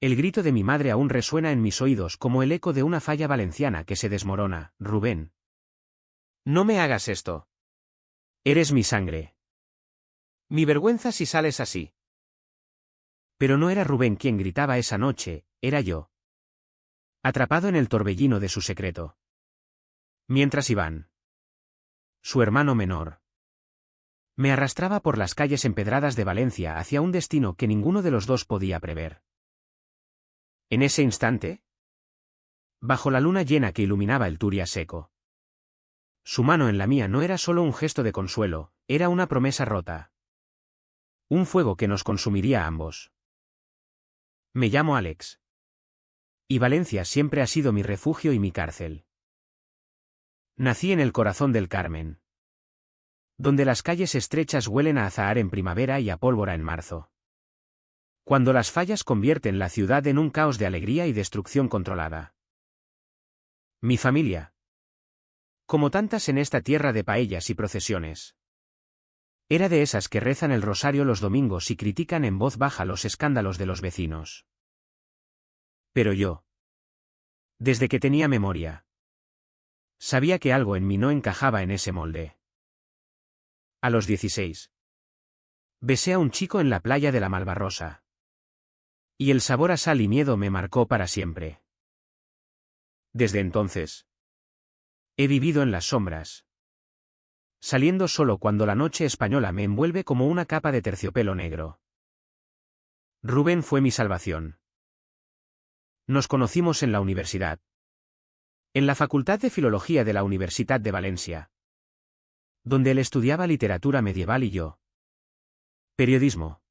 El grito de mi madre aún resuena en mis oídos como el eco de una falla valenciana que se desmorona. Rubén. No me hagas esto. Eres mi sangre. Mi vergüenza si sales así. Pero no era Rubén quien gritaba esa noche, era yo. Atrapado en el torbellino de su secreto. Mientras Iván, su hermano menor, me arrastraba por las calles empedradas de Valencia hacia un destino que ninguno de los dos podía prever. En ese instante, bajo la luna llena que iluminaba el Turia seco, su mano en la mía no era solo un gesto de consuelo, era una promesa rota. Un fuego que nos consumiría a ambos. Me llamo Alex. Y Valencia siempre ha sido mi refugio y mi cárcel. Nací en el corazón del Carmen, donde las calles estrechas huelen a azahar en primavera y a pólvora en marzo. Cuando las fallas convierten la ciudad en un caos de alegría y destrucción controlada. Mi familia. Como tantas en esta tierra de paellas y procesiones. Era de esas que rezan el rosario los domingos y critican en voz baja los escándalos de los vecinos. Pero yo, desde que tenía memoria, sabía que algo en mí no encajaba en ese molde. A los 16. Besé a un chico en la playa de la Malvarrosa. Y el sabor a sal y miedo me marcó para siempre. Desde entonces, he vivido en las sombras, saliendo solo cuando la noche española me envuelve como una capa de terciopelo negro. Rubén fue mi salvación. Nos conocimos en la universidad. En la Facultad de Filología de la Universitat de Valencia, donde él estudiaba literatura medieval y yo periodismo,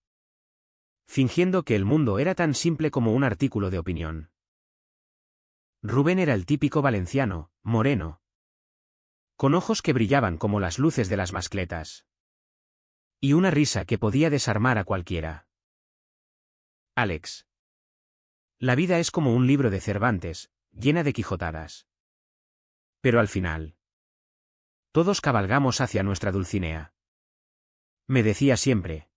fingiendo que el mundo era tan simple como un artículo de opinión. Rubén era el típico valenciano, moreno, con ojos que brillaban como las luces de las mascletas, y una risa que podía desarmar a cualquiera. Alex. La vida es como un libro de Cervantes, llena de quijotadas. Pero al final, todos cabalgamos hacia nuestra Dulcinea. Me decía siempre,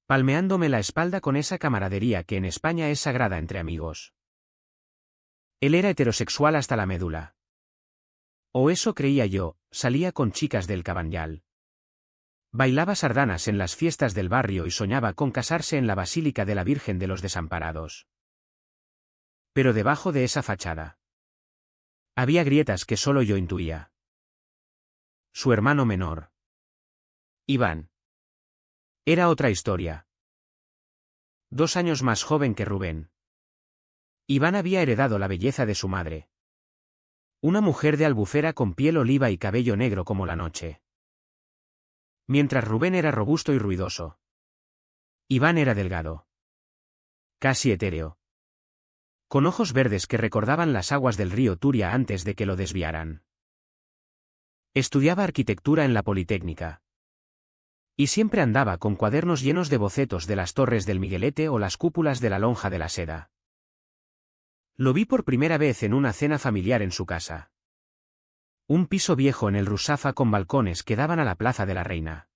palmeándome la espalda con esa camaradería que en España es sagrada entre amigos. Él era heterosexual hasta la médula. O eso creía yo, salía con chicas del Cabanyal. Bailaba sardanas en las fiestas del barrio y soñaba con casarse en la Basílica de la Virgen de los Desamparados. Pero debajo de esa fachada había grietas que solo yo intuía. Su hermano menor, Iván, era otra historia. 2 años más joven que Rubén. Iván había heredado la belleza de su madre. Una mujer de Albufera con piel oliva y cabello negro como la noche. Mientras Rubén era robusto y ruidoso, Iván era delgado, casi etéreo, con ojos verdes que recordaban las aguas del río Turia antes de que lo desviaran. Estudiaba arquitectura en la Politécnica. Y siempre andaba con cuadernos llenos de bocetos de las torres del Miguelete o las cúpulas de la Lonja de la Seda. Lo vi por primera vez en una cena familiar en su casa. Un piso viejo en el Rusafa con balcones que daban a la Plaza de la Reina.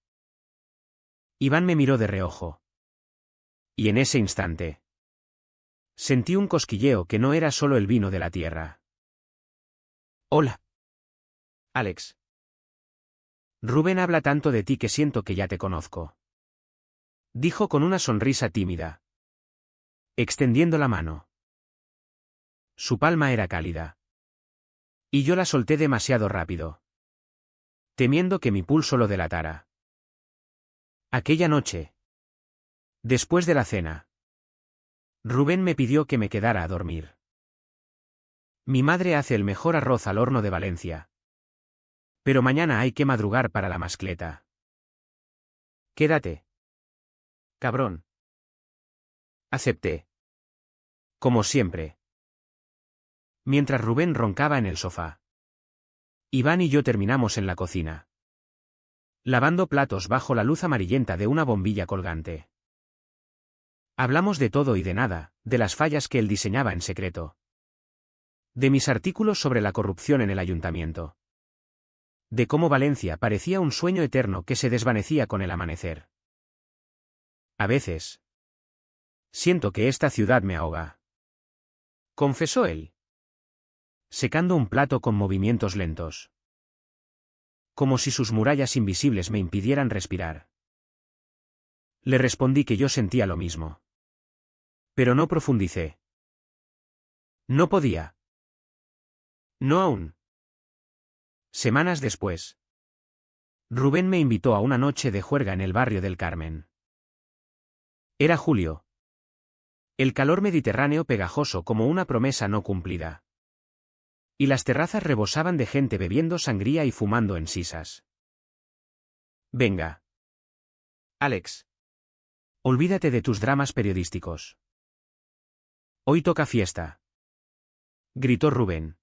Iván me miró de reojo. Y en ese instante sentí un cosquilleo que no era solo el vino de la tierra. Hola, Alex. Rubén habla tanto de ti que siento que ya te conozco. Dijo con una sonrisa tímida, extendiendo la mano. Su palma era cálida. Y yo la solté demasiado rápido, temiendo que mi pulso lo delatara. Aquella noche, después de la cena, Rubén me pidió que me quedara a dormir. Mi madre hace el mejor arroz al horno de Valencia. Pero mañana hay que madrugar para la mascleta. Quédate, cabrón. Acepté. Como siempre. Mientras Rubén roncaba en el sofá, Iván y yo terminamos en la cocina, lavando platos bajo la luz amarillenta de una bombilla colgante. Hablamos de todo y de nada, de las fallas que él diseñaba en secreto, de mis artículos sobre la corrupción en el ayuntamiento, de cómo Valencia parecía un sueño eterno que se desvanecía con el amanecer. A veces, Siento que esta ciudad me ahoga, confesó él, secando un plato con movimientos lentos, como si sus murallas invisibles me impidieran respirar. Le respondí que yo sentía lo mismo. Pero no profundicé. No podía. No aún. Semanas después, Rubén me invitó a una noche de juerga en el barrio del Carmen. Era julio. El calor mediterráneo pegajoso como una promesa no cumplida. Y las terrazas rebosaban de gente bebiendo sangría y fumando en sisas. Venga. Alex. Olvídate de tus dramas periodísticos. Hoy toca fiesta, gritó Rubén,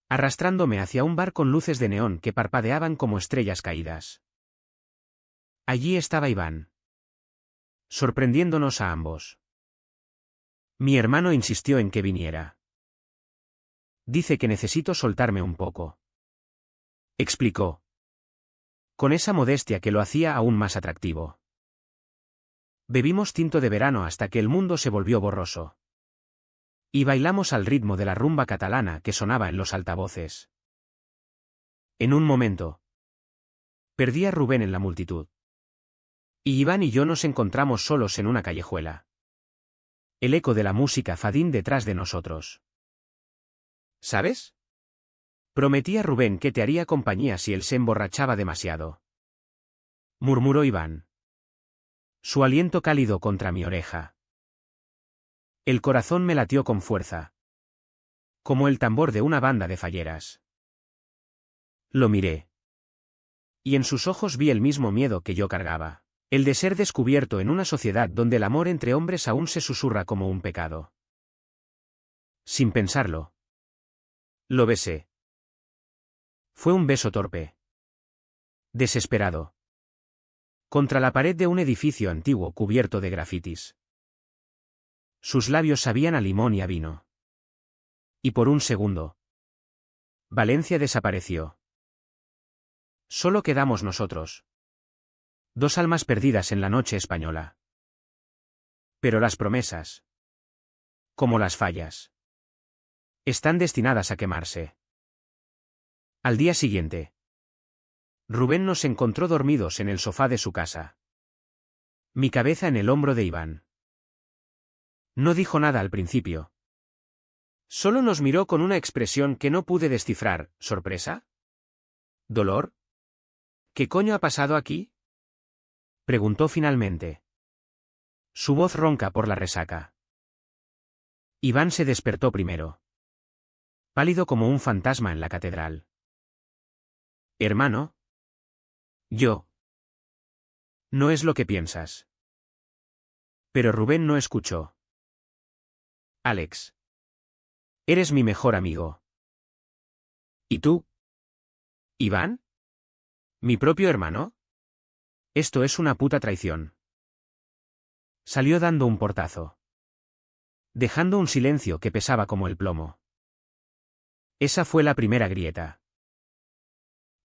arrastrándome hacia un bar con luces de neón que parpadeaban como estrellas caídas. Allí estaba Iván, sorprendiéndonos a ambos. Mi hermano insistió en que viniera. Dice que necesito soltarme un poco, explicó, con esa modestia que lo hacía aún más atractivo. Bebimos tinto de verano hasta que el mundo se volvió borroso. Y bailamos al ritmo de la rumba catalana que sonaba en los altavoces. En un momento, perdí a Rubén en la multitud. Y Iván y yo nos encontramos solos en una callejuela. El eco de la música fadín detrás de nosotros. ¿Sabes? Prometí a Rubén que te haría compañía si él se emborrachaba demasiado, murmuró Iván, su aliento cálido contra mi oreja. El corazón me latió con fuerza, como el tambor de una banda de falleras. Lo miré. Y en sus ojos vi el mismo miedo que yo cargaba, el de ser descubierto en una sociedad donde el amor entre hombres aún se susurra como un pecado. Sin pensarlo, lo besé. Fue un beso torpe, desesperado, contra la pared de un edificio antiguo cubierto de grafitis. Sus labios sabían a limón y a vino. Y por un segundo, Valencia desapareció. Solo quedamos nosotros. Dos almas perdidas en la noche española. Pero las promesas, como las fallas, están destinadas a quemarse. Al día siguiente, Rubén nos encontró dormidos en el sofá de su casa. Mi cabeza en el hombro de Iván. No dijo nada al principio. Solo nos miró con una expresión que no pude descifrar. ¿Sorpresa? ¿Dolor? ¿Qué coño ha pasado aquí?, preguntó finalmente, su voz ronca por la resaca. Iván se despertó primero, pálido como un fantasma en la catedral. Hermano. Yo. No es lo que piensas. Pero Rubén no escuchó. Alex. Eres mi mejor amigo. ¿Y tú? ¿Iván? ¿Mi propio hermano? Esto es una puta traición. Salió dando un portazo, dejando un silencio que pesaba como el plomo. Esa fue la primera grieta.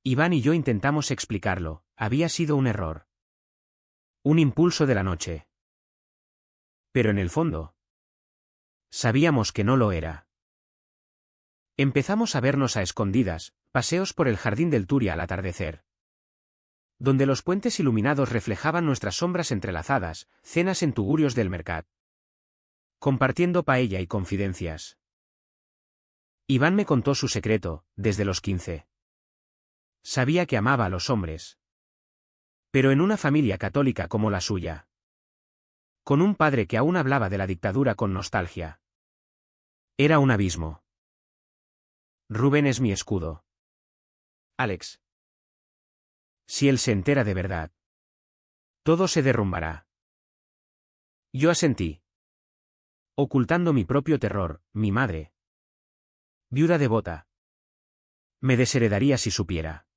Iván y yo intentamos explicarlo, había sido un error. Un impulso de la noche. Pero en el fondo, sabíamos que no lo era. Empezamos a vernos a escondidas, paseos por el jardín del Turia al atardecer, donde los puentes iluminados reflejaban nuestras sombras entrelazadas, cenas en tugurios del mercat, compartiendo paella y confidencias. Iván me contó su secreto, desde los 15. Sabía que amaba a los hombres. Pero en una familia católica como la suya, con un padre que aún hablaba de la dictadura con nostalgia, era un abismo. Rubén es mi escudo. Alex. Si él se entera de verdad, todo se derrumbará. Yo asentí, ocultando mi propio terror. Mi madre, viuda devota, me desheredaría si supiera.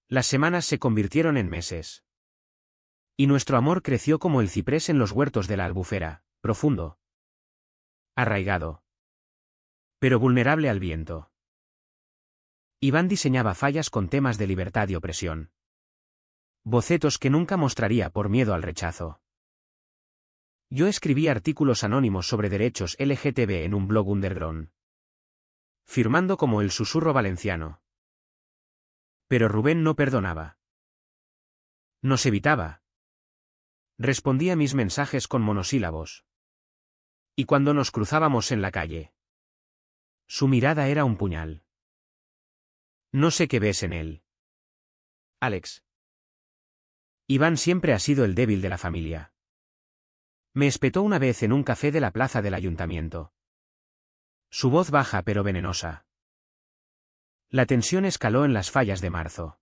Las semanas se convirtieron en meses. Y nuestro amor creció como el ciprés en los huertos de la Albufera, profundo, arraigado, pero vulnerable al viento. Iván diseñaba fallas con temas de libertad y opresión. Bocetos que nunca mostraría por miedo al rechazo. Yo escribí artículos anónimos sobre derechos LGTB en un blog underground, firmando como El Susurro Valenciano. Pero Rubén no perdonaba. Nos evitaba. Respondía mis mensajes con monosílabos. Y cuando nos cruzábamos en la calle, su mirada era un puñal. No sé qué ves en él, Alex. Iván siempre ha sido el débil de la familia. Me espetó una vez en un café de la plaza del ayuntamiento. Su voz baja pero venenosa. La tensión escaló en las fallas de marzo.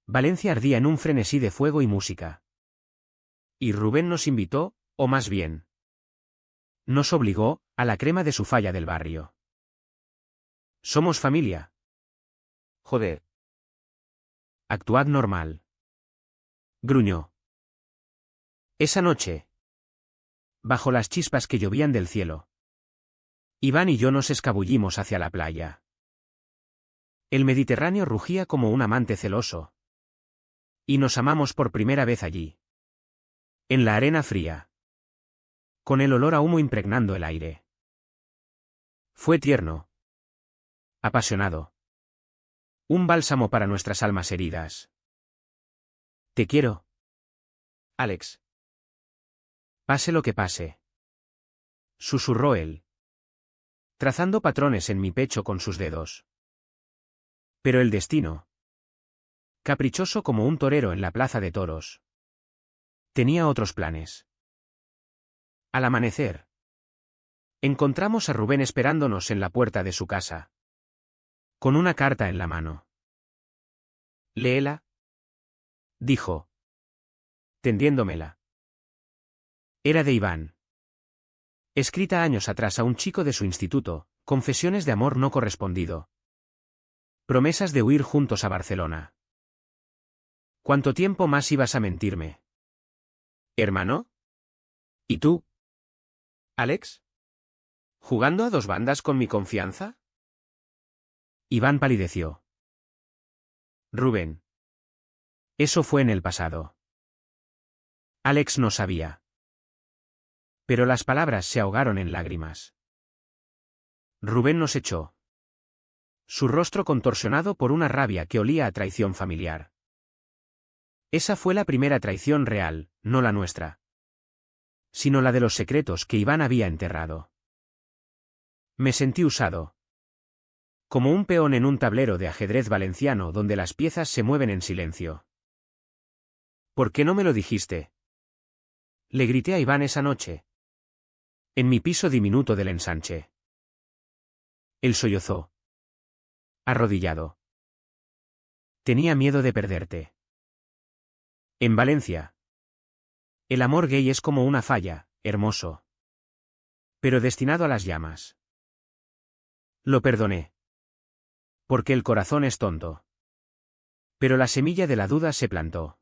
Valencia ardía en un frenesí de fuego y música. Y Rubén nos invitó, o más bien, nos obligó, a la crema de su falla del barrio. Somos familia. Joder. Actuad normal. Gruñó. Esa noche, bajo las chispas que llovían del cielo, Iván y yo nos escabullimos hacia la playa. El Mediterráneo rugía como un amante celoso. Y nos amamos por primera vez allí. En la arena fría. Con el olor a humo impregnando el aire. Fue tierno. Apasionado. Un bálsamo para nuestras almas heridas. Te quiero, Alex. Pase lo que pase. Susurró él, trazando patrones en mi pecho con sus dedos. Pero el destino, caprichoso como un torero en la plaza de toros, tenía otros planes. Al amanecer, encontramos a Rubén esperándonos en la puerta de su casa, con una carta en la mano. Léela, dijo, tendiéndomela. Era de Iván. Escrita años atrás a un chico de su instituto, confesiones de amor no correspondido. Promesas de huir juntos a Barcelona. ¿Cuánto tiempo más ibas a mentirme? ¿Hermano? ¿Y tú? ¿Alex? ¿Jugando a dos bandas con mi confianza? Iván palideció. Rubén. Eso fue en el pasado. Alex no sabía. Pero las palabras se ahogaron en lágrimas. Rubén nos echó. Su rostro contorsionado por una rabia que olía a traición familiar. Esa fue la primera traición real, no la nuestra, sino la de los secretos que Iván había enterrado. Me sentí usado. Como un peón en un tablero de ajedrez valenciano donde las piezas se mueven en silencio. ¿Por qué no me lo dijiste? Le grité a Iván esa noche. En mi piso diminuto del ensanche. Él sollozó. Arrodillado. Tenía miedo de perderte. En Valencia. El amor gay es como una falla, hermoso. Pero destinado a las llamas. Lo perdoné. Porque el corazón es tonto. Pero la semilla de la duda se plantó.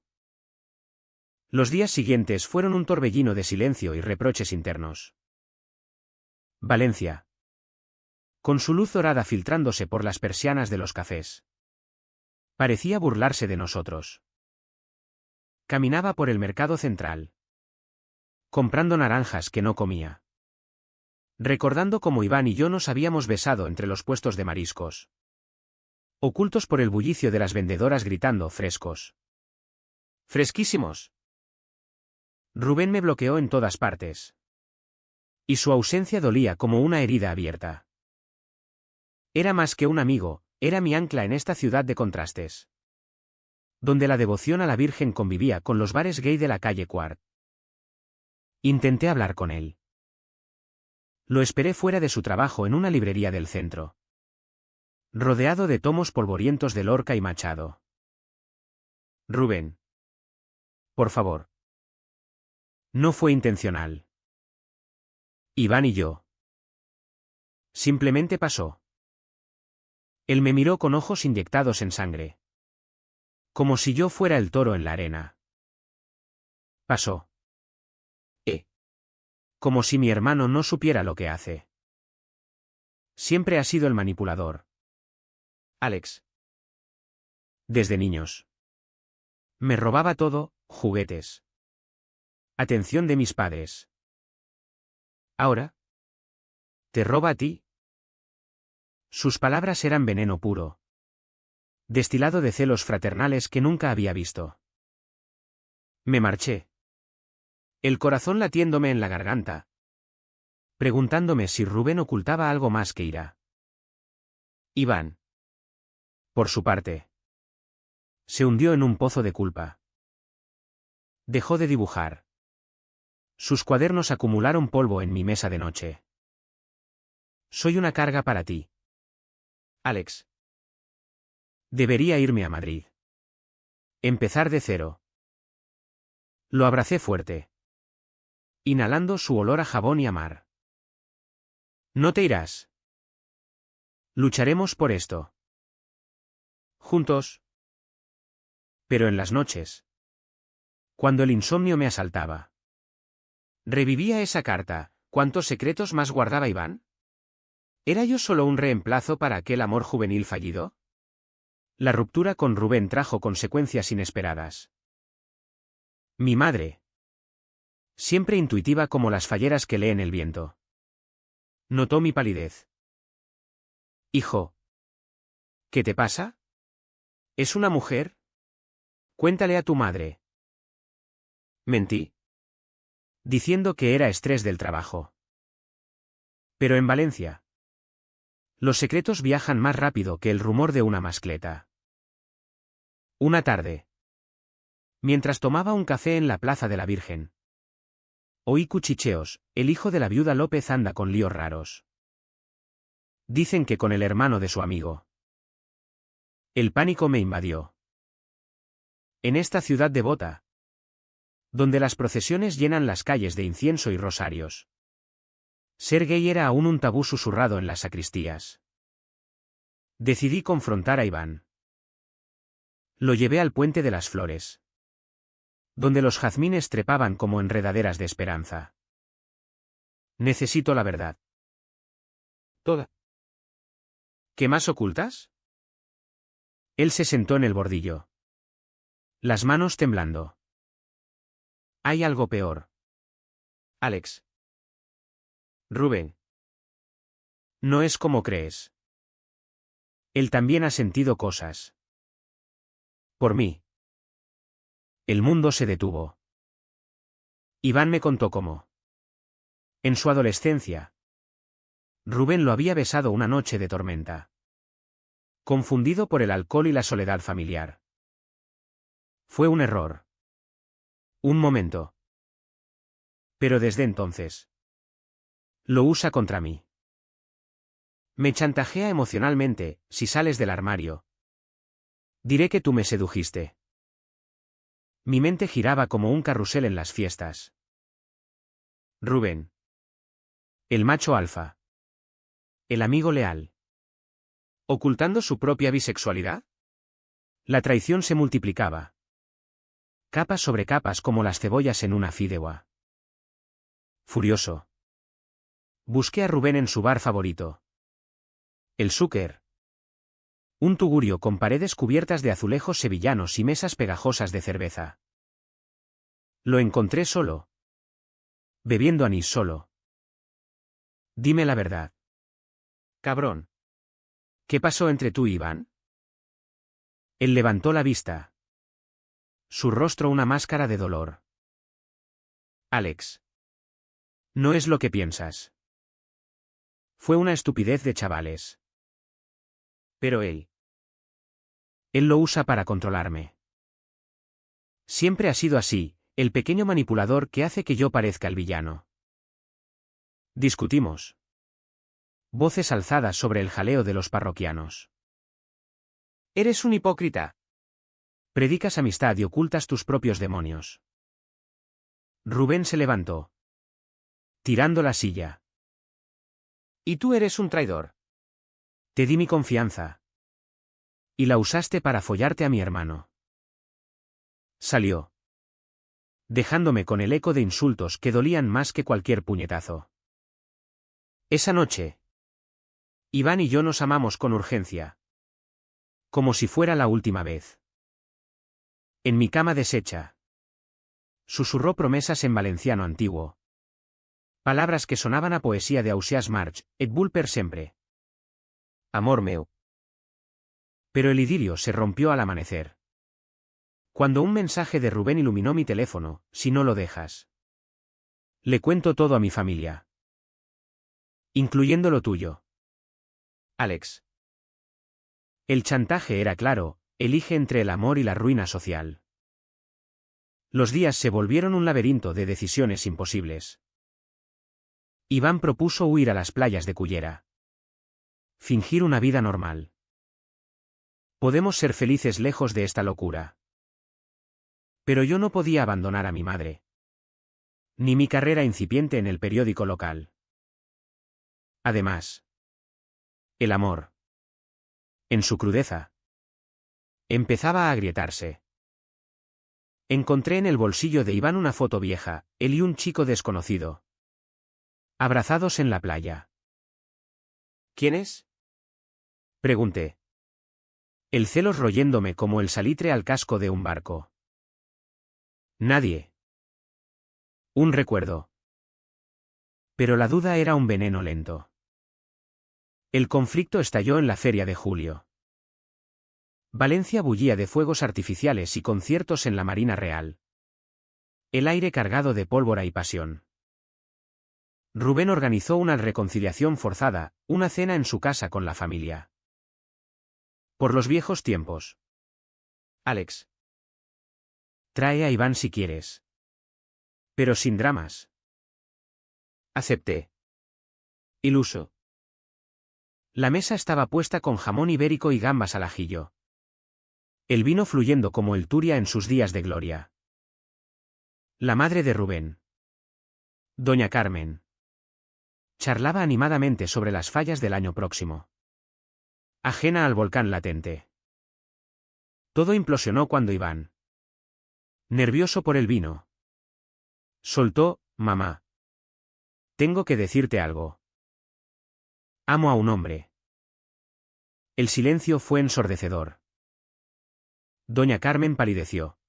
Los días siguientes fueron un torbellino de silencio y reproches internos. Valencia. Con su luz dorada filtrándose por las persianas de los cafés. Parecía burlarse de nosotros. Caminaba por el mercado central. Comprando naranjas que no comía. Recordando cómo Iván y yo nos habíamos besado entre los puestos de mariscos. Ocultos por el bullicio de las vendedoras gritando frescos. Fresquísimos. Rubén me bloqueó en todas partes. Y su ausencia dolía como una herida abierta. Era más que un amigo, era mi ancla en esta ciudad de contrastes. Donde la devoción a la Virgen convivía con los bares gay de la calle Quart. Intenté hablar con él. Lo esperé fuera de su trabajo en una librería del centro. Rodeado de tomos polvorientos de Lorca y Machado. Rubén. Por favor. No fue intencional. Iván y yo. Simplemente pasó. Él me miró con ojos inyectados en sangre. Como si yo fuera el toro en la arena. Pasó. Como si mi hermano no supiera lo que hace. Siempre ha sido el manipulador. Alex. Desde niños. Me robaba todo, juguetes. Atención de mis padres. Ahora. ¿Te roba a ti? Sus palabras eran veneno puro. Destilado de celos fraternales que nunca había visto. Me marché. El corazón latiéndome en la garganta. Preguntándome si Rubén ocultaba algo más que ira. Iván. Por su parte. Se hundió en un pozo de culpa. Dejó de dibujar. Sus cuadernos acumularon polvo en mi mesa de noche. Soy una carga para ti. Alex. Debería irme a Madrid. Empezar de cero. Lo abracé fuerte. Inhalando su olor a jabón y a mar. No te irás. Lucharemos por esto. Juntos. Pero en las noches. Cuando el insomnio me asaltaba. Revivía esa carta. ¿Cuántos secretos más guardaba Iván? ¿Era yo solo un reemplazo para aquel amor juvenil fallido? La ruptura con Rubén trajo consecuencias inesperadas. Mi madre. Siempre intuitiva como las falleras que leen el viento. Notó mi palidez. Hijo. ¿Qué te pasa? ¿Es una mujer? Cuéntale a tu madre. Mentí. Diciendo que era estrés del trabajo. Pero en Valencia. Los secretos viajan más rápido que el rumor de una mascleta. Una tarde. Mientras tomaba un café en la Plaza de la Virgen. Oí cuchicheos, el hijo de la viuda López anda con líos raros. Dicen que con el hermano de su amigo. El pánico me invadió. En esta ciudad devota, donde las procesiones llenan las calles de incienso y rosarios, ser gay era aún un tabú susurrado en las sacristías. Decidí confrontar a Iván. Lo llevé al Puente de las Flores, donde los jazmines trepaban como enredaderas de esperanza. Necesito la verdad. Toda. ¿Qué más ocultas? Él se sentó en el bordillo. Las manos temblando. Hay algo peor. Alex. Rubén. No es como crees. Él también ha sentido cosas. Por mí. El mundo se detuvo. Iván me contó cómo. En su adolescencia. Rubén lo había besado una noche de tormenta. Confundido por el alcohol y la soledad familiar. Fue un error. Un momento. Pero desde entonces. Lo usa contra mí. Me chantajea emocionalmente, si sales del armario. Diré que tú me sedujiste. Mi mente giraba como un carrusel en las fiestas. Rubén. El macho alfa. El amigo leal. ¿Ocultando su propia bisexualidad? La traición se multiplicaba. Capas sobre capas como las cebollas en una fideuá. Furioso. Busqué a Rubén en su bar favorito. El Súquer. Un tugurio con paredes cubiertas de azulejos sevillanos y mesas pegajosas de cerveza. Lo encontré solo. Bebiendo anís solo. Dime la verdad. Cabrón. ¿Qué pasó entre tú y Iván? Él levantó la vista. Su rostro una máscara de dolor. Alex. No es lo que piensas. Fue una estupidez de chavales. Pero él. Él lo usa para controlarme. Siempre ha sido así, el pequeño manipulador que hace que yo parezca el villano. Discutimos. Voces alzadas sobre el jaleo de los parroquianos. Eres un hipócrita. Predicas amistad y ocultas tus propios demonios. Rubén se levantó. Tirando la silla. Y tú eres un traidor. Te di mi confianza. Y la usaste para follarte a mi hermano. Salió. Dejándome con el eco de insultos que dolían más que cualquier puñetazo. Esa noche. Iván y yo nos amamos con urgencia. Como si fuera la última vez. En mi cama deshecha. Susurró promesas en valenciano antiguo. Palabras que sonaban a poesía de Ausiàs March, et vull per sempre. Amor meu. Pero el idilio se rompió al amanecer. Cuando un mensaje de Rubén iluminó mi teléfono, si no lo dejas. Le cuento todo a mi familia. Incluyendo lo tuyo. Alex. El chantaje era claro, elige entre el amor y la ruina social. Los días se volvieron un laberinto de decisiones imposibles. Iván propuso huir a las playas de Cullera. Fingir una vida normal. Podemos ser felices lejos de esta locura. Pero yo no podía abandonar a mi madre. Ni mi carrera incipiente en el periódico local. Además. El amor. En su crudeza. Empezaba a agrietarse. Encontré en el bolsillo de Iván una foto vieja, él y un chico desconocido. Abrazados en la playa. ¿Quién es? Pregunté. El celos royéndome como el salitre al casco de un barco. Nadie. Un recuerdo. Pero la duda era un veneno lento. El conflicto estalló en la feria de julio. Valencia bullía de fuegos artificiales y conciertos en la Marina Real. El aire cargado de pólvora y pasión. Rubén organizó una reconciliación forzada, una cena en su casa con la familia. Por los viejos tiempos. Alex. Trae a Iván si quieres. Pero sin dramas. Acepté. Iluso. La mesa estaba puesta con jamón ibérico y gambas al ajillo. El vino fluyendo como el Turia en sus días de gloria. La madre de Rubén. Doña Carmen. Charlaba animadamente sobre las fallas del año próximo. Ajena al volcán latente. Todo implosionó cuando Iván, nervioso por el vino, soltó: mamá. Tengo que decirte algo. Amo a un hombre. El silencio fue ensordecedor. Doña Carmen palideció.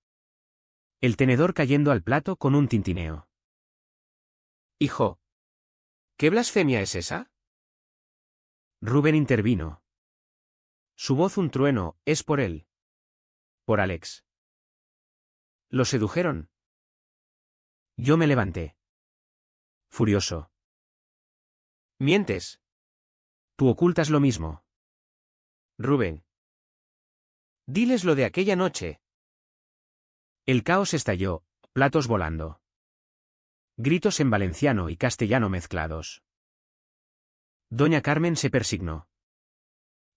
El tenedor cayendo al plato con un tintineo. Hijo. ¿Qué blasfemia es esa? Rubén intervino. Su voz un trueno: es por él. Por Alex. ¿Lo sedujeron? Yo me levanté. Furioso. Mientes. Tú ocultas lo mismo. Rubén. Diles lo de aquella noche. El caos estalló, platos volando. Gritos en valenciano y castellano mezclados. Doña Carmen se persignó,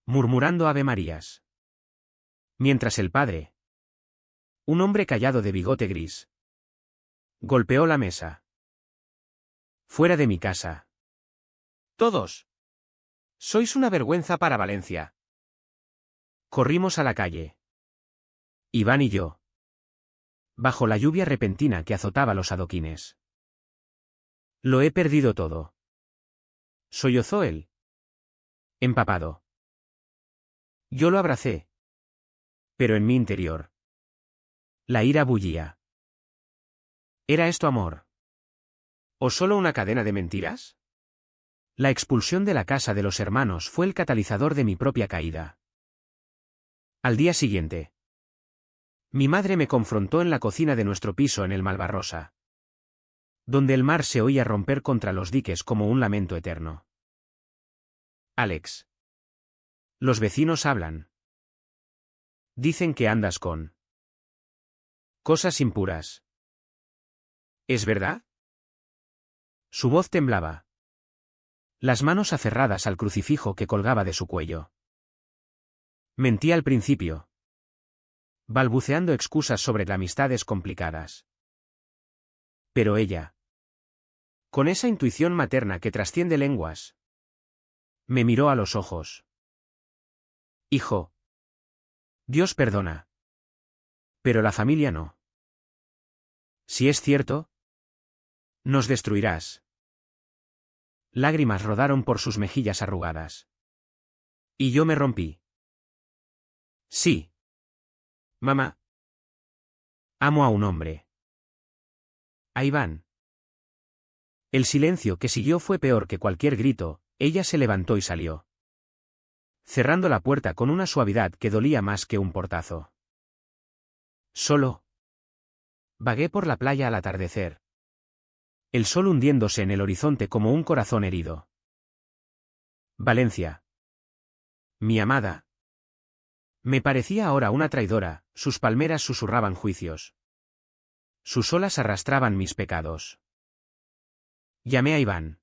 murmurando avemarías. Mientras el padre, un hombre callado de bigote gris, golpeó la mesa. Fuera de mi casa. Todos. Sois una vergüenza para Valencia. Corrimos a la calle. Iván y yo. Bajo la lluvia repentina que azotaba los adoquines. Lo he perdido todo. Sollozó él. Empapado. Yo lo abracé. Pero en mi interior. La ira bullía. ¿Era esto amor? ¿O solo una cadena de mentiras? La expulsión de la casa de los hermanos fue el catalizador de mi propia caída. Al día siguiente. Mi madre me confrontó en la cocina de nuestro piso en el Malvarrosa, donde el mar se oía romper contra los diques como un lamento eterno. Alex. Los vecinos hablan. Dicen que andas con cosas impuras. ¿Es verdad? Su voz temblaba. Las manos aferradas al crucifijo que colgaba de su cuello. Mentí al principio, balbuceando excusas sobre amistades complicadas. Pero ella, con esa intuición materna que trasciende lenguas, me miró a los ojos. Hijo. Dios perdona. Pero la familia no. Si es cierto, nos destruirás. Lágrimas rodaron por sus mejillas arrugadas. Y yo me rompí. Sí. Mamá. Amo a un hombre. Ahí van. El silencio que siguió fue peor que cualquier grito. Ella se levantó y salió, cerrando la puerta con una suavidad que dolía más que un portazo. Solo vagué por la playa al atardecer, el sol hundiéndose en el horizonte como un corazón herido. Valencia. Mi amada. Me parecía ahora una traidora, sus palmeras susurraban juicios. Sus olas arrastraban mis pecados. Llamé a Iván.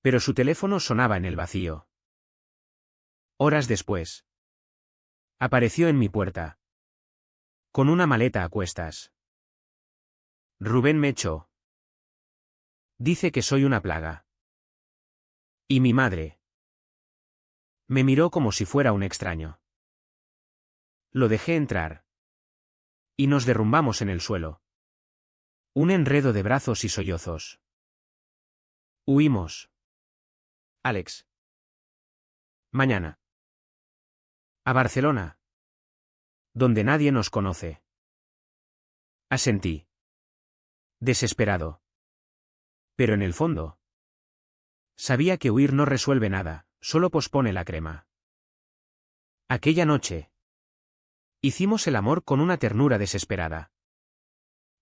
Pero su teléfono sonaba en el vacío. Horas después, apareció en mi puerta, con una maleta a cuestas. Rubén me echó. Dice que soy una plaga. Y mi madre me miró como si fuera un extraño. Lo dejé entrar. Y nos derrumbamos en el suelo. Un enredo de brazos y sollozos. Huimos. Alex. Mañana. A Barcelona. Donde nadie nos conoce. Asentí. Desesperado. Pero en el fondo, sabía que huir no resuelve nada, solo pospone la crema. Aquella noche, hicimos el amor con una ternura desesperada.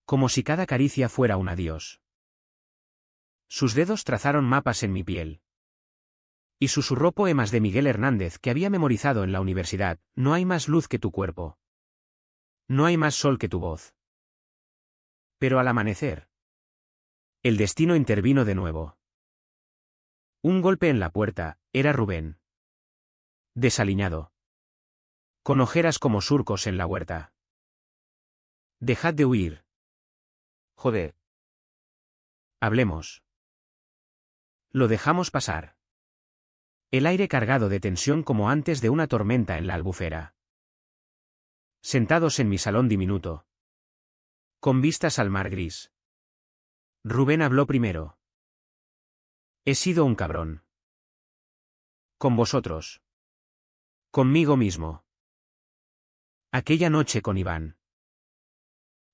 Como si cada caricia fuera un adiós. Sus dedos trazaron mapas en mi piel. Y susurró poemas de Miguel Hernández que había memorizado en la universidad. No hay más luz que tu cuerpo. No hay más sol que tu voz. Pero al amanecer, el destino intervino de nuevo. Un golpe en la puerta, era Rubén. Desaliñado. Con ojeras como surcos en la huerta. Dejad de huir. Joder. Hablemos. Lo dejamos pasar. El aire cargado de tensión como antes de una tormenta en la albufera. Sentados en mi salón diminuto, con vistas al mar gris. Rubén habló primero. He sido un cabrón. Con vosotros. Conmigo mismo. Aquella noche con Iván.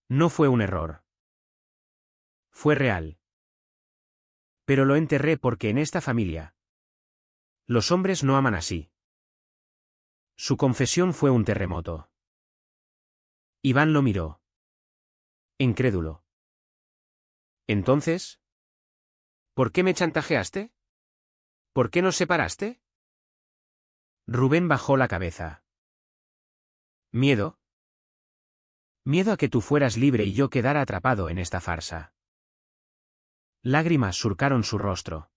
No fue un error. Fue real. Pero lo enterré porque en esta familia, los hombres no aman así. Su confesión fue un terremoto. Iván lo miró. Incrédulo. Entonces, ¿por qué me chantajeaste? ¿Por qué nos separaste? Rubén bajó la cabeza. ¿Miedo? Miedo a que tú fueras libre y yo quedara atrapado en esta farsa. Lágrimas surcaron su rostro.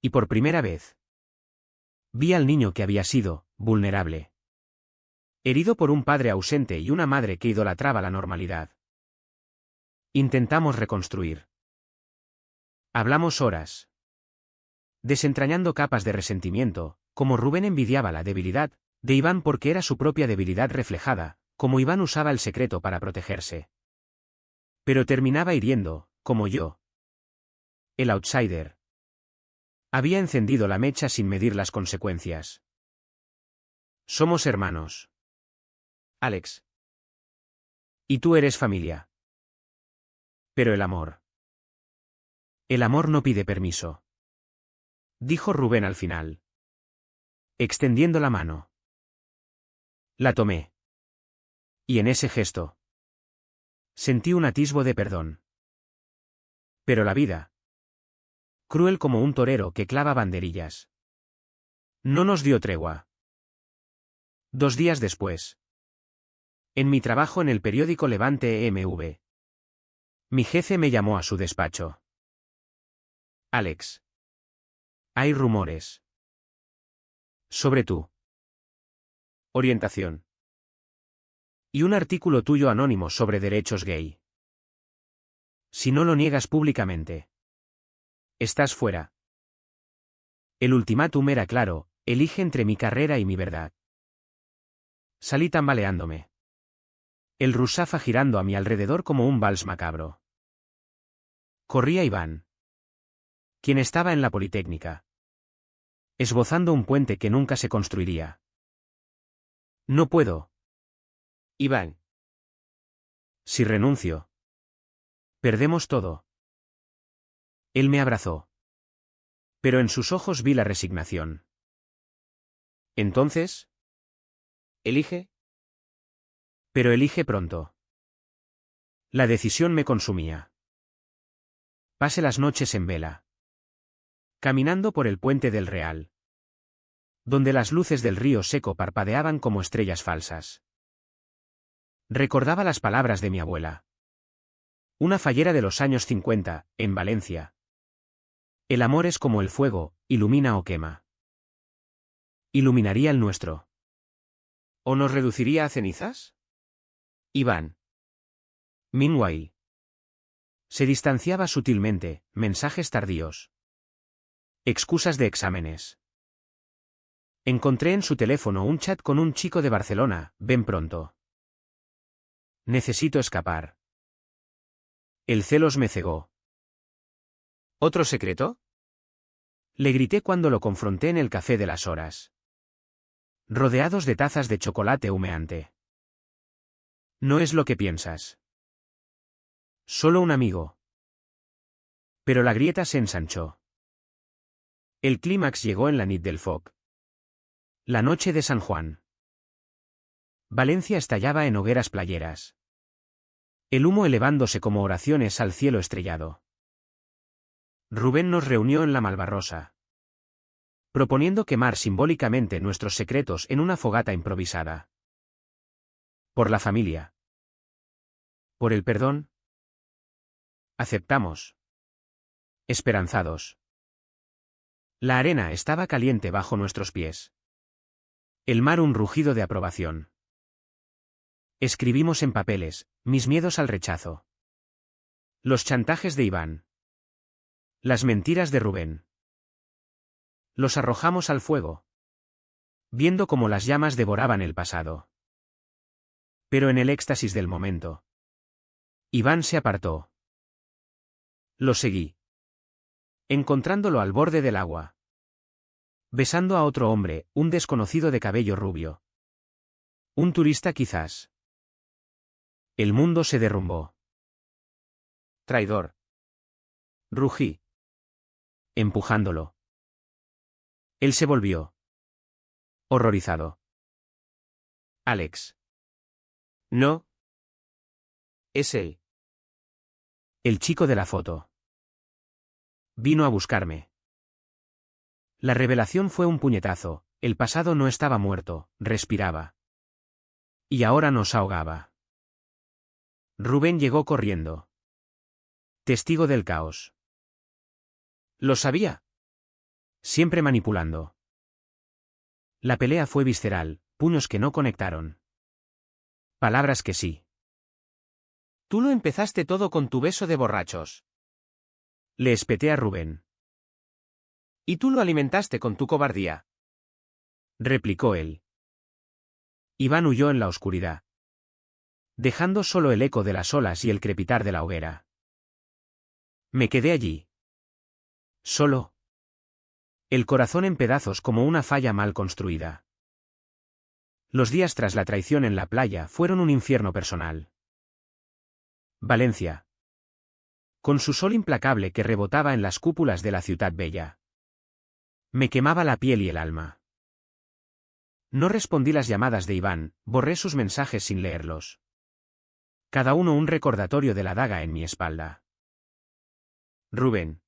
Y por primera vez, vi al niño que había sido, vulnerable. Herido por un padre ausente y una madre que idolatraba la normalidad. Intentamos reconstruir. Hablamos horas. Desentrañando capas de resentimiento, como Rubén envidiaba la debilidad de Iván porque era su propia debilidad reflejada, como Iván usaba el secreto para protegerse. Pero terminaba hiriendo, como yo. El outsider. Había encendido la mecha sin medir las consecuencias. Somos hermanos. Alex. Y tú eres familia. Pero el amor. El amor no pide permiso. Dijo Rubén al final. Extendiendo la mano. La tomé. Y en ese gesto, sentí un atisbo de perdón. Pero la vida, cruel como un torero que clava banderillas, no nos dio tregua. 2 días después, en mi trabajo en el periódico Levante EMV, mi jefe me llamó a su despacho. Alex. Hay rumores. Sobre tu orientación. Y un artículo tuyo anónimo sobre derechos gay. Si no lo niegas públicamente, estás fuera. El ultimátum era claro, elige entre mi carrera y mi verdad. Salí tambaleándome. El Rusafa girando a mi alrededor como un vals macabro. Corría Iván, quien estaba en la Politécnica, esbozando un puente que nunca se construiría. No puedo. Iván. Si renuncio, Perdemos todo. Él me abrazó. Pero en sus ojos vi la resignación. Entonces, ¿Elige? pero elige pronto. La decisión me consumía. Pasé las noches en vela. Caminando por el puente del Real. Donde las luces del río seco parpadeaban como estrellas falsas. Recordaba las palabras de mi abuela. Una fallera de los años 50, en Valencia. El amor es como el fuego, ilumina o quema. Iluminaría el nuestro. ¿O nos reduciría a cenizas? Iván. Meanwhile. Se distanciaba sutilmente, mensajes tardíos. Excusas de exámenes. Encontré en su teléfono un chat con un chico de Barcelona, ven pronto. Necesito escapar. El celos me cegó. ¿Otro secreto? Le grité cuando lo confronté en el café de las horas. Rodeados de tazas de chocolate humeante. No es lo que piensas. Solo un amigo. Pero la grieta se ensanchó. El clímax llegó en la nit del foc. La noche de San Juan. Valencia estallaba en hogueras playeras. El humo elevándose como oraciones al cielo estrellado. Rubén nos reunió en la Malvarrosa. Proponiendo quemar simbólicamente nuestros secretos en una fogata improvisada. Por la familia. Por el perdón. Aceptamos. Esperanzados. La arena estaba caliente bajo nuestros pies. El mar un rugido de aprobación. Escribimos en papeles, mis miedos al rechazo. Los chantajes de Iván. Las mentiras de Rubén. Los arrojamos al fuego. Viendo cómo las llamas devoraban el pasado. Pero en el éxtasis del momento. Iván se apartó. Lo seguí. Encontrándolo al borde del agua. Besando a otro hombre, un desconocido de cabello rubio. Un turista quizás. El mundo se derrumbó. Traidor. Rugí. Empujándolo. Él se volvió. Horrorizado. Alex. No. Es él. El chico de la foto. Vino a buscarme. La revelación fue un puñetazo, el pasado no estaba muerto, respiraba. Y ahora nos ahogaba. Rubén llegó corriendo. Testigo del caos. Lo sabía. Siempre manipulando. La pelea fue visceral, puños que no conectaron. Palabras que sí. Tú lo empezaste todo con tu beso de borrachos. Le espeté a Rubén. Y tú lo alimentaste con tu cobardía. Replicó él. Iván huyó en la oscuridad. Dejando solo el eco de las olas y el crepitar de la hoguera. Me quedé allí. Solo. El corazón en pedazos como una falla mal construida. Los días tras la traición en la playa fueron un infierno personal. Valencia. Con su sol implacable que rebotaba en las cúpulas de la ciudad bella. Me quemaba la piel y el alma. No respondí las llamadas de Iván, borré sus mensajes sin leerlos. Cada uno un recordatorio de la daga en mi espalda. Rubén.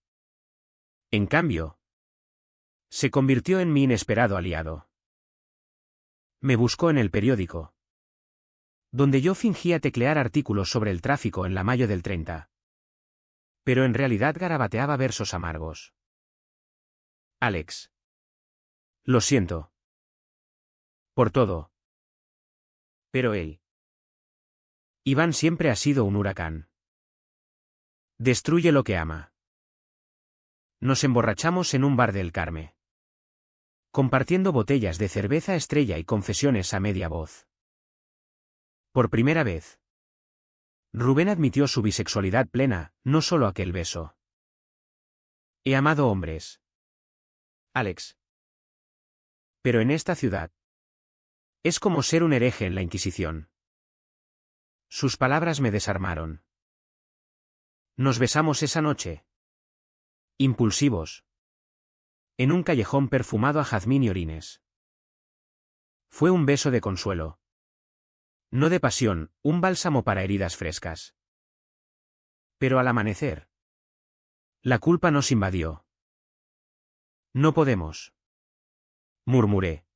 En cambio, se convirtió en mi inesperado aliado. Me buscó en el periódico, donde yo fingía teclear artículos sobre el tráfico en la Mayo del 30. Pero en realidad garabateaba versos amargos. Alex. Lo siento. Por todo. Pero él. Iván siempre ha sido un huracán. Destruye lo que ama. Nos emborrachamos en un bar del Carme. Compartiendo botellas de cerveza Estrella y confesiones a media voz. Por primera vez. Rubén admitió su bisexualidad plena, no solo aquel beso. He amado hombres. Alex. Pero en esta ciudad. Es como ser un hereje en la Inquisición. Sus palabras me desarmaron. Nos besamos esa noche. Impulsivos. En un callejón perfumado a jazmín y orines. Fue un beso de consuelo. No de pasión, un bálsamo para heridas frescas. Pero al amanecer, la culpa nos invadió. No podemos. Murmuré,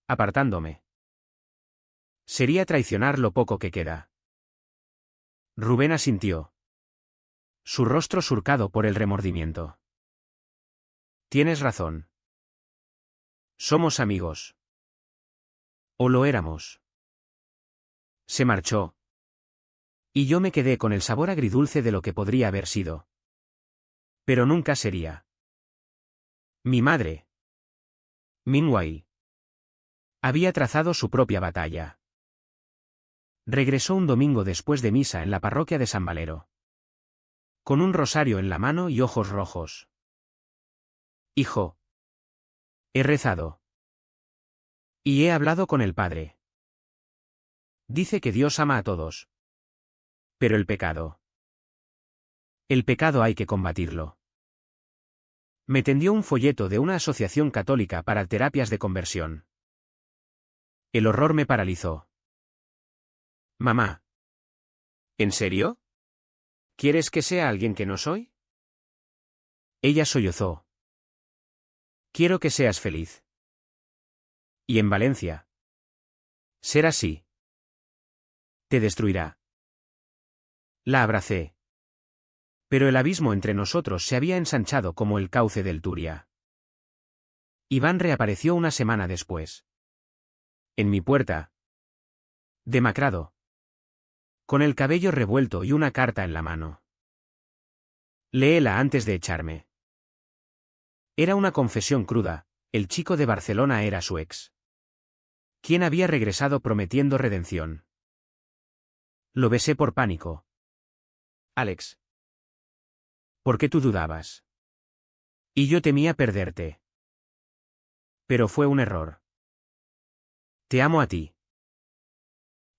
apartándome. Sería traicionar lo poco que queda. Rubén asintió. Su rostro surcado por el remordimiento. Tienes razón. Somos amigos. O lo éramos. Se marchó. Y yo me quedé con el sabor agridulce de lo que podría haber sido. Pero nunca sería. Mi madre. Meanwhile. Había trazado su propia batalla. Regresó un domingo después de misa en la parroquia de San Valero. Con un rosario en la mano y ojos rojos. Hijo. He rezado. Y he hablado con el Padre. Dice que Dios ama a todos. Pero el pecado. El pecado hay que combatirlo. Me tendió un folleto de una asociación católica para terapias de conversión. El horror me paralizó. Mamá. ¿En serio? ¿Quieres que sea alguien que no soy? Ella sollozó. Quiero que seas feliz. Y en Valencia. Ser así. Te destruirá. La abracé. Pero el abismo entre nosotros se había ensanchado como el cauce del Turia. Iván reapareció una semana después. En mi puerta. Demacrado. Con el cabello revuelto y una carta en la mano. Léela antes de echarme. Era una confesión cruda, el chico de Barcelona era su ex. ¿Quién había regresado prometiendo redención? Lo besé por pánico. Alex. ¿Por qué tú dudabas? Y yo temía perderte. Pero fue un error. Te amo a ti.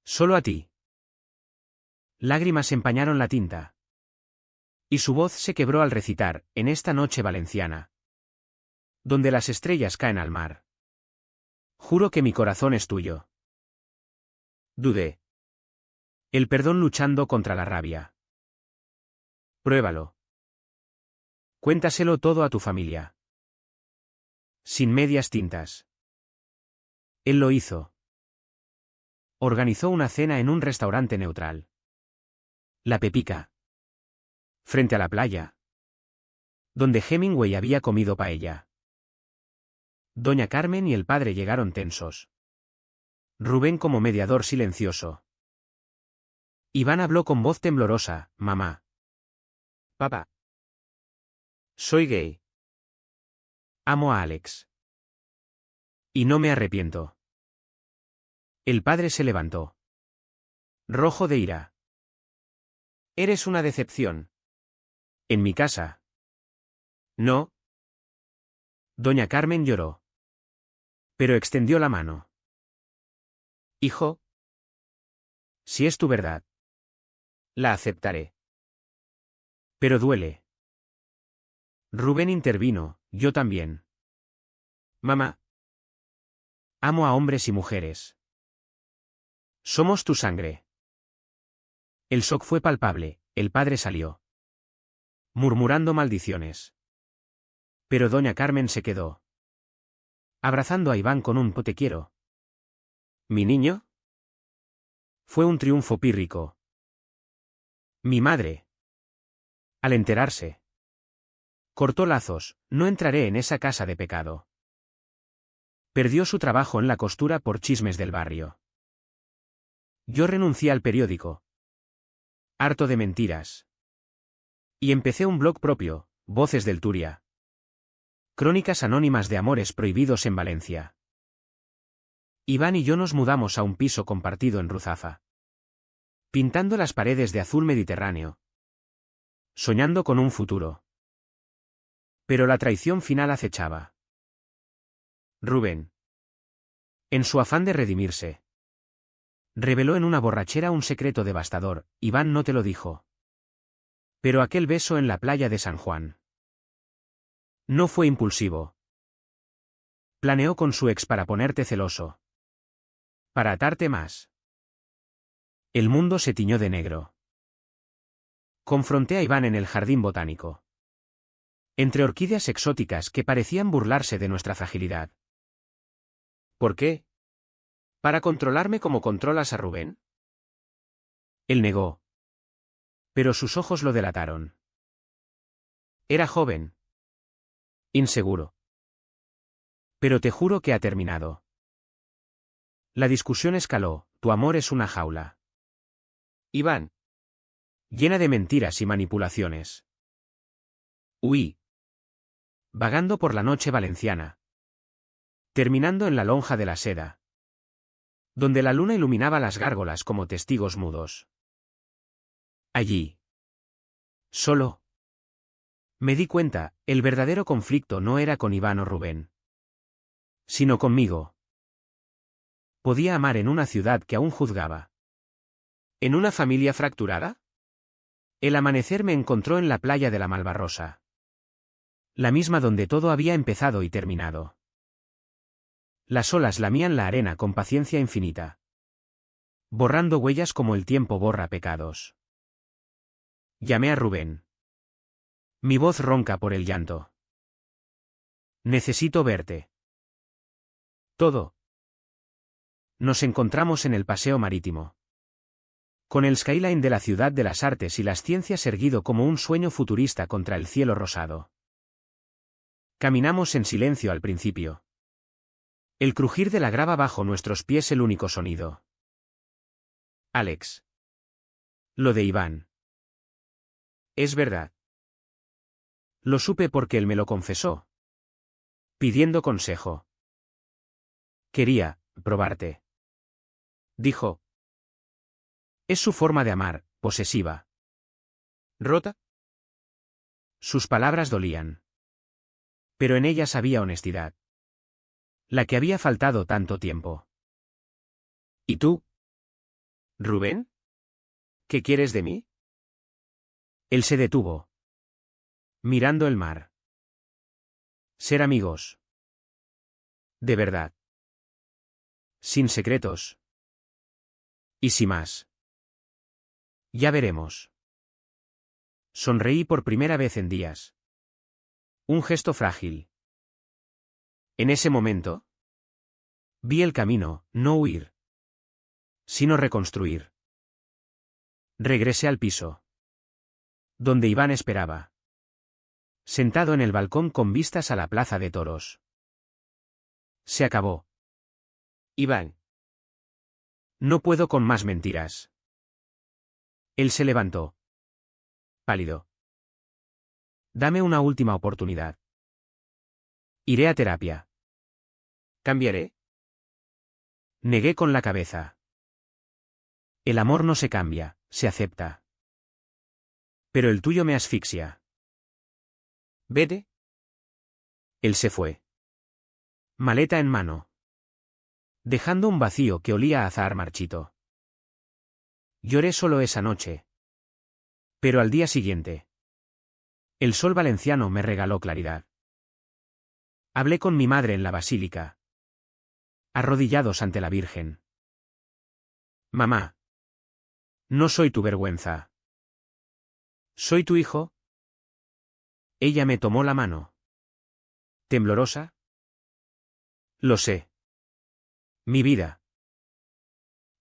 Solo a ti. Lágrimas empañaron la tinta. Y su voz se quebró al recitar, en esta noche valenciana. Donde las estrellas caen al mar. Juro que mi corazón es tuyo. Dudé. El perdón luchando contra la rabia. Pruébalo. Cuéntaselo todo a tu familia. Sin medias tintas. Él lo hizo. Organizó una cena en un restaurante neutral. La Pepica. Frente a la playa. Donde Hemingway había comido paella. Doña Carmen y el padre llegaron tensos. Rubén como mediador silencioso. Iván habló con voz temblorosa, mamá. Papá. Soy gay. Amo a Alex. Y no me arrepiento. El padre se levantó. Rojo de ira. Eres una decepción. En mi casa. No. Doña Carmen lloró. Pero extendió la mano. Hijo. Si es tu verdad. La aceptaré. Pero duele. Rubén intervino, yo también. Mamá. Amo a hombres y mujeres. Somos tu sangre. El shock fue palpable, el padre salió. Murmurando maldiciones. Pero doña Carmen se quedó. Abrazando a Iván con un te quiero. ¿Mi niño? Fue un triunfo pírrico. Mi madre. Al enterarse. Cortó lazos, no entraré en esa casa de pecado. Perdió su trabajo en la costura por chismes del barrio. Yo renuncié al periódico. Harto de mentiras. Y empecé un blog propio, Voces del Turia. Crónicas anónimas de amores prohibidos en Valencia. Iván y yo nos mudamos a un piso compartido en Ruzafa. Pintando las paredes de azul mediterráneo. Soñando con un futuro. Pero la traición final acechaba. Rubén. En su afán de redimirse. Reveló en una borrachera un secreto devastador, Iván no te lo dijo. Pero aquel beso en la playa de San Juan no fue impulsivo. Planeó con su ex para ponerte celoso. Para atarte más. El mundo se tiñó de negro. Confronté a Iván en el jardín botánico. Entre orquídeas exóticas que parecían burlarse de nuestra fragilidad. ¿Por qué? ¿Para controlarme como controlas a Rubén? Él negó. Pero sus ojos lo delataron. Era joven. Inseguro. Pero te juro que ha terminado. La discusión escaló, tu amor es una jaula. Iván. Llena de mentiras y manipulaciones. Huí. Vagando por la noche valenciana. Terminando en la lonja de la seda. Donde la luna iluminaba las gárgolas como testigos mudos. Allí. Solo. Me di cuenta, el verdadero conflicto no era con Iván o Rubén. Sino conmigo. Podía amar en una ciudad que aún juzgaba. ¿En una familia fracturada? El amanecer me encontró en la playa de la Malvarrosa. La misma donde todo había empezado y terminado. Las olas lamían la arena con paciencia infinita. Borrando huellas como el tiempo borra pecados. Llamé a Rubén. Mi voz ronca por el llanto. Necesito verte. Todo. Nos encontramos en el paseo marítimo. Con el skyline de la ciudad de las artes y las ciencias erguido como un sueño futurista contra el cielo rosado. Caminamos en silencio al principio. El crujir de la grava bajo nuestros pies el único sonido. Alex. Lo de Iván. Es verdad. Lo supe porque él me lo confesó. Pidiendo consejo. Quería probarte. Dijo. Es su forma de amar, posesiva. ¿Rota? Sus palabras dolían. Pero en ellas había honestidad. La que había faltado tanto tiempo. ¿Y tú? ¿Rubén? ¿Qué quieres de mí? Él se detuvo. Mirando el mar. Ser amigos. De verdad. Sin secretos. Y sin más. Ya veremos. Sonreí por primera vez en días. Un gesto frágil. En ese momento. Vi el camino, no huir. Sino reconstruir. Regresé al piso. Donde Iván esperaba. Sentado en el balcón con vistas a la plaza de toros. Se acabó. Iván. No puedo con más mentiras. Él se levantó. Pálido. Dame una última oportunidad. Iré a terapia. ¿Cambiaré? Negué con la cabeza. El amor no se cambia, se acepta. Pero el tuyo me asfixia. Vete. Él se fue. Maleta en mano. Dejando un vacío que olía a azahar marchito. Lloré solo esa noche. Pero al día siguiente. El sol valenciano me regaló claridad. Hablé con mi madre en la basílica. Arrodillados ante la Virgen. Mamá. No soy tu vergüenza. ¿Soy tu hijo? Ella me tomó la mano. ¿Temblorosa? Lo sé. Mi vida.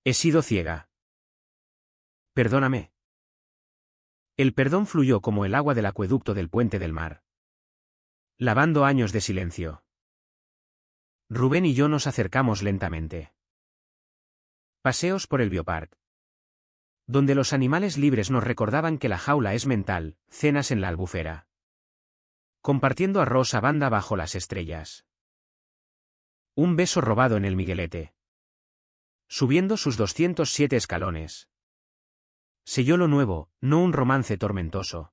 He sido ciega. Perdóname. El perdón fluyó como el agua del acueducto del puente del mar. Lavando años de silencio. Rubén y yo nos acercamos lentamente. Paseos por el biopark. Donde los animales libres nos recordaban que la jaula es mental, cenas en la albufera. Compartiendo arroz a banda bajo las estrellas. Un beso robado en el Miguelete. Subiendo sus 207 escalones. Selló lo nuevo, no un romance tormentoso.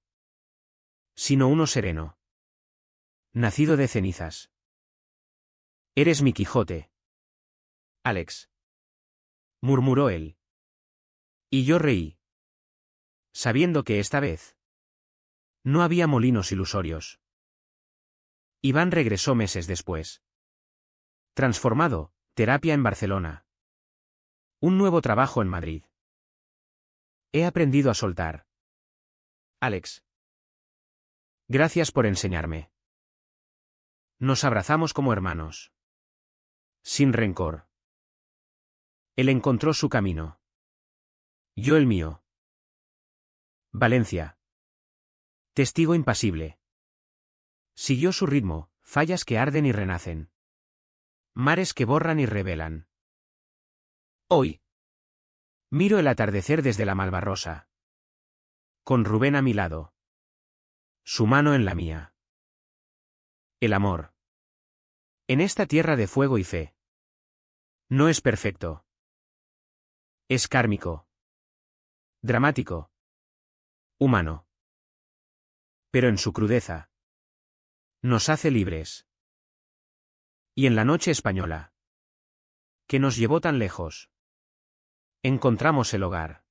Sino uno sereno. Nacido de cenizas. Eres mi Quijote. Alex. Murmuró él. Y yo reí. Sabiendo que esta vez. No había molinos ilusorios. Iván regresó meses después. Transformado, terapia en Barcelona. Un nuevo trabajo en Madrid. He aprendido a soltar. Alex. Gracias por enseñarme. Nos abrazamos como hermanos. Sin rencor. Él encontró su camino. Yo el mío. Valencia. Testigo impasible. Siguió su ritmo, fallas que arden y renacen. Mares que borran y revelan. Hoy. Miro el atardecer desde la Malvarrosa. Con Rubén a mi lado. Su mano en la mía. El amor. En esta tierra de fuego y fe. No es perfecto. Es kármico. Dramático. Humano. Pero en su crudeza. Nos hace libres. Y en la noche española. Que nos llevó tan lejos. Encontramos el hogar.